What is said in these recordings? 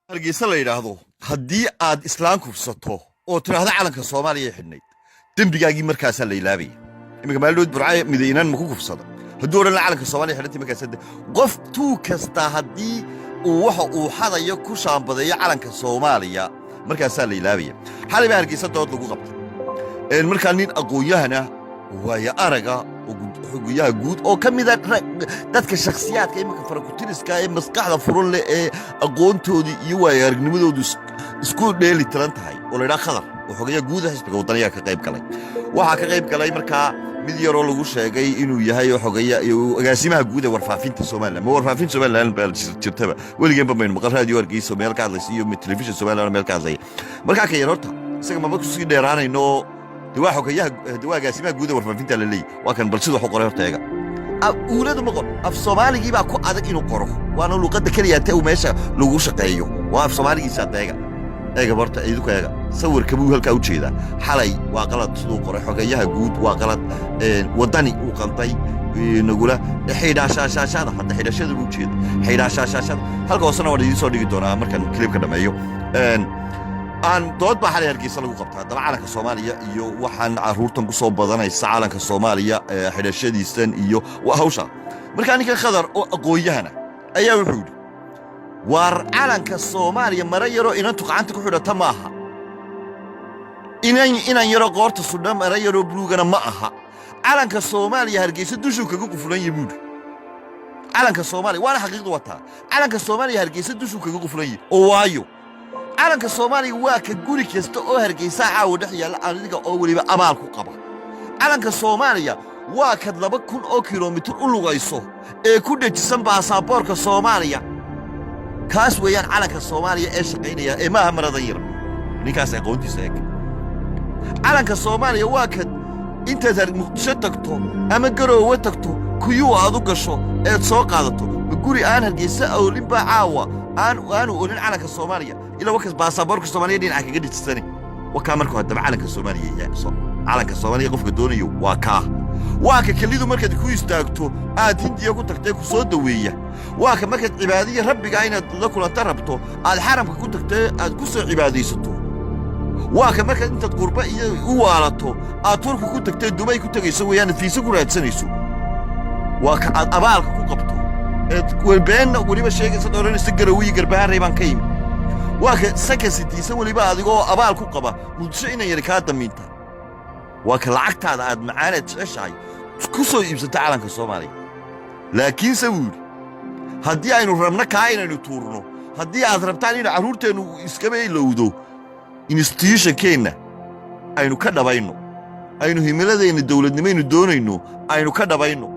hargeysa la yiraahdo haddii aad islaan kufsato oo tiraahdo calanka Soomaaliya xidhnayd dambigaagii markaas la ilaabay imika maaldood burcay midaynan ma ku kufsada haddii oran calanka Soomaaliya xidhnay markaas qof tuu kasta haddii uu waxa uu xadayo ku shaambadayo calanka Soomaaliya markaas la ilaabay xalay baa hargeysa dood lagu qabtay markaa nin aqoonyahana ويا أرجع ويا جود أو كم إذا دتك شخصيات كأي ممكن فرقتينس كأي مسقعة فرول أقون تودي يويا يرجمدوا دوس سكول بيلي ترنت هاي ولا لا خضر وحقيقة جود هاي بقول طريقة كقيب كلاي واحد كقيب كلاي مركا مدير ولا وش جاي إنه يهاي وحقيقة جاسمها جودة ورفافين تسومال ما ورفافين سومال لأن بالترتبة واللي جنب من مقر هذا يورجي سومال قاعد يسيو من التلفزيون سومال أنا مالك زي مركا كيرورتها سكما ما بكسي ديران إنه دواء جاسمها جودة ورفافين تللي وكان برشلونة حقوقها تيجا أولاد مقر أف صومالي جيب أكو عادك إنه قره وأنا لو قد كلي أتى وماشى لو شقيه وأف صومالي جيسات تيجا برت أيدك تيجا صور كبوه الكاوتشي ذا حلي وقلت صدوق قره حقيقة جود وقلت وداني وقلتي نقوله حيدا شاشة هذا حتى حيدا شذ بوجود حيدا شاشة هل قوسنا ودي صار ديجيتورا مركن كليب كده مايو aan dood baa xalay hargeysa lagu qabtaa daba calanka Soomaaliya iyo waxaan caruurtan ku soo badanaysa calanka Soomaaliya xidhashadiisan iyo hawsha markaa ninka khadar oo aqoonyahana ayaa wuxuu yiri war calanka Soomaaliya mara yaro inaan tuqaanta ku xidhata ma aha inaan yaro qoorta suudhan mara yaro buluugana ma aha calanka Soomaaliya hargeysa dushu kaga qufulan yahay calanka Soomaaliya waana xaqiiqdu wataa calanka Soomaaliya hargeysa dushu kaga qufulan yahay oo waayo calanka Soomaaliya waa ka guri kasta oo hargeysa caawa dhex yaala adiga oo waliba abaal ku qaba calanka Soomaaliya waa ka 2,000 oo kiiloomitir u lugayso ee ku dhajisan baasaboorka Soomaaliya kaas weeyaan calanka Soomaaliya ee shaqeynaya ee maaha marada yar ninkaas aqoontiisa eeg calanka Soomaaliya waa ka inta Muqdisho tagto ama Garowe tagto kuyu aad u gasho ee soo qaadato guri aan hargeysa oo limba caawa aan oolin calanka Soomaaliya إلا وكس باسبورك الصومالية دين عكي قد تستني وكامركو هدب علنك الصومالية يعني علنك الصومالية قفك دوني واكا كليدو مركز كو يستاقتو هندي يقول تكتاكو صدوية واكا مركز عبادية ربك عين تذكر تربطو الحرم كو تكتاك كسو عبادية ستو واكا مركز انت تقربا ووالتو توركو كو تكتاك دبي كو تكي يسوي يعني في سكو راتسانيسو واكا أبالك كو قبطو والبين وليبا الشيء صدورين استقروي قربان ريبان كيم واك سكسيتي سوي لي adigoo abaal ku qaba muddo inay yar ka daminta waak lacagtaada aad macaan jeceshahay ku soo iibsata calanka Soomaaliya laakiin sawiir hadii aynu rabna ka inaynu tuurno hadii aad rabtaan in caruurteenu iskaga ilowdo institution-keena aynu ka dhabayno aynu himiladeena dawladnimada doonayno aynu ka dhabayno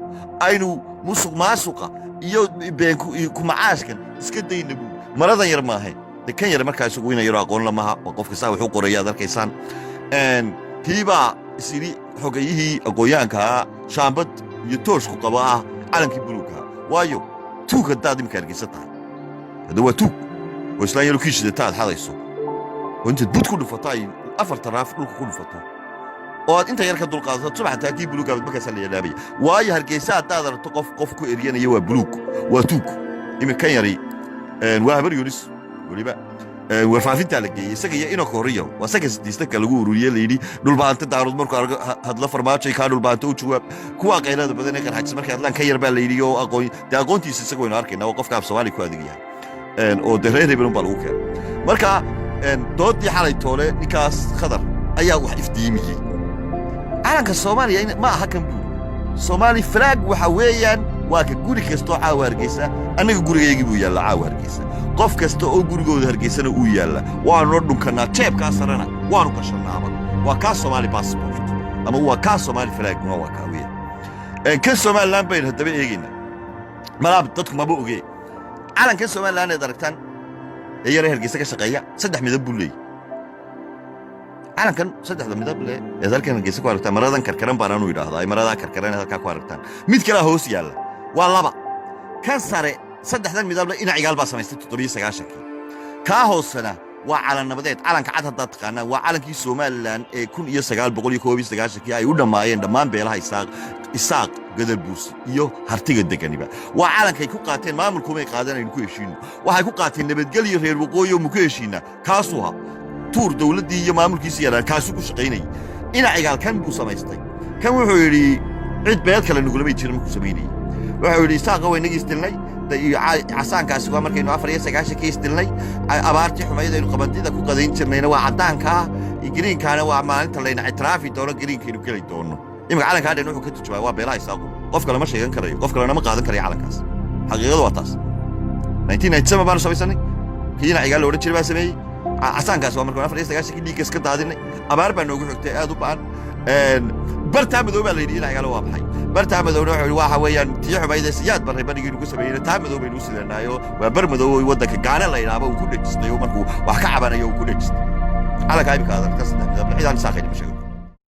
aynu musuqmaasuqa iyo beenku ku macaashkan iska dayno maradan yar maahay كان يرى مركز وين يرى قول لما وقف كساوي حقوق رياض الكيسان تيبا سيري حقيه أقويان كا شامبت يتوش قباء علم كبلوكها وايو توك الدادم كارجستها هذا هو توك وإسلام يلوكيش دتاد هذا يسوق وأنت تبوت كل فطاي أفر تراف كل فطاي وأنت يركض القاضي تبع تأكيد بلوكها بمكان اللي يلابي واي هالكيسات تقدر تقف قفكو إريان يوا بلوك وتوك إما كان يري وهبر يونس وليبا وفافين تالك سكيا إنه كوريا وسكس ديستك لجو روليه ليدي دول بانت دارود مركو هاد لفرمات شيء كانوا البانتو شو كوا قيلة بدنا كان حجز مركو هادلان كير بالليديو أقوي ده أقوي تيسسكوا نارك نوقف كاب سوالي كوا دقيقة أو درهري بنو بالوكا مركا دوت دي حالة تولى نكاس خضر أيها وحيف ديمي أنا كالصومالي ما حكم صومالي فراق وحويا واك جوري كستو عاور جيسا أنا جوري يجيبوا يلا عاور جيسا qof kasta oo gurigooda hargeysana uu yaala waan noo dhunkanaa jeebka sarana waanu ka sharnaaba waa ka Soomaali passport ama waa ka Soomaali flag ma waa ka weey ka Soomaaliland bay hadaba eegina malaab dadku ma ogeey calanka Soomaaliland ee daragtan ee yar hargeysa ka shaqeeya saddex midab buu leeyahay calankan saddexda midab leh ee dalkan hargeysa ku aragtaa maradan karkaran baan aanu yiraahdaa marada karkaran ee halka ku aragtaan mid kale hoos yaala waa laba kan sare saddexdan midab ina cigaal baa samaystay 790 ka hoosana وعلى النبضات على كعاد هدات قانا وعلى كي سومالان كون iyo 919 ay u dhamaayeen dhamaan beelaha isaaq gadalbuus iyo hartiga deganiba waa calankay ku qaateen maamulku may qaadanayeen ku heshiin waxay ku qaateen nabadgelyo reer waqooyi oo muku heshiina kaasuha tuur dawladii iyo maamulkiisa yaraan kaasu ku shaqeynay ina cigaal kan buu samaystay kan wuxuu yiri cid beed kale nugulama jirin ku sameeyay wuxuu yiri isaaq way nagii istilnay casaankaasi waa markaynu 4 ka istilnay abaartii xumayda inuu qabantida ku qadayn jirnayna waa cadaanka greenkaana waa maalinta layna itraafi doono greenkeenu kale doono imka calanka hadda wuxuu ka turjumay waa beelaha isaaqo qof kale ma sheegan karayo qof kale ma qaadan karayo calankaas xaqiiqadu waa taas 1997 baan samaysanay kiina iga loo jiray baa sameeyay casaankaas waa markii 4 ka dhiig iska daadinay abaar baa noogu xigtay aad u baan barta madow baa leeyahay ilaa igala waa baxay barta madow waxa weeyaan tii xumayda siyaad baray baniga ugu sameeyay taa madow baynu sideenaayo waa bar madow oo wadanka gaana la ilaabo uu ku dhajistay markuu wax ka cabanayo uu ku dhajistay على كايبك هذا القصد هذا بعيد عن ساقي المشاكل